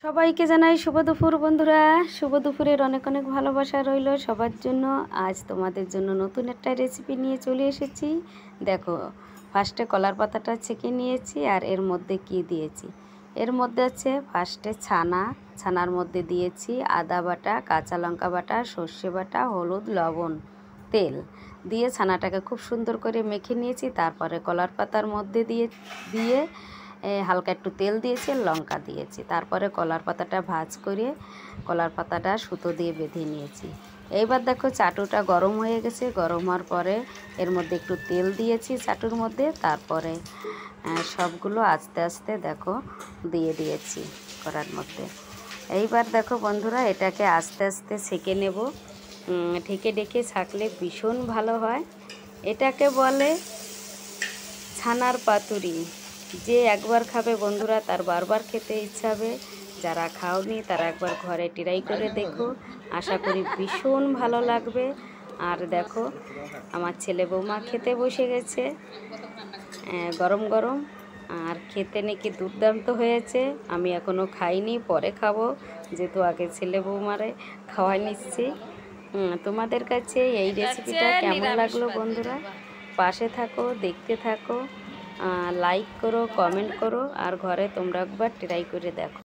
সবাইকে জানাই শুভ দুপুর বন্ধুরা। শুভ দুপুরের অনেক অনেক ভালোবাসা রইল সবার জন্য। আজ তোমাদের জন্য নতুন একটা রেসিপি নিয়ে চলে এসেছি। দেখো, ফার্স্টে কলার পাতাটা ছেঁকে নিয়েছি। আর এর মধ্যে কি দিয়েছি, এর মধ্যে আছে ফার্স্টে ছানার মধ্যে দিয়েছি আদা বাটা, কাঁচা লঙ্কা বাটা, সর্ষে বাটা, হলুদ, লবণ, তেল দিয়ে ছানাটাকে খুব সুন্দর করে মেখে নিয়েছি। তারপরে কলার পাতার মধ্যে দিয়ে হালকা একটু তেল দিয়েছি, লঙ্কা দিয়েছি। তারপরে কলার পাতাটা ভাজ করে কলার পাতাটা সুতো দিয়ে বেঁধে নিয়েছি। এইবার দেখো, চাটুটা গরম হয়ে গেছে। গরম হওয়ার পরে এর মধ্যে একটু তেল দিয়েছি চাটুর মধ্যে। তারপরে সবগুলো আস্তে আস্তে দেখো দিয়ে দিয়েছি কড়ার মধ্যে। এইবার দেখো বন্ধুরা, এটাকে আস্তে আস্তে ছেঁকে নেব। ঢেকে ঢেকে ছাঁকলে ভীষণ ভালো হয়। এটাকে বলে ছানার পাতুরি। যে একবার খাবে বন্ধুরা, তার বারবার খেতে ইচ্ছা হবে। যারা খাওনি তারা একবার ঘরে ট্রাই করে দেখো, আশা করি ভীষণ ভালো লাগবে। আর দেখো, আমার ছেলে বৌমা খেতে বসে গেছে গরম গরম। আর খেতে নাকি দুর্দান্ত হয়েছে। আমি এখনও খাইনি, পরে খাবো, যেহেতু আগে ছেলে বৌমারে খাওয়াই নিচ্ছি। তোমাদের কাছে এই রেসিপিটা কেমন লাগলো বন্ধুরা? পাশে থাকো, দেখতে থাকো, লাইক করো, কমেন্ট করো, আর ঘরে তোমরা একবার ট্রাই করে দেখো।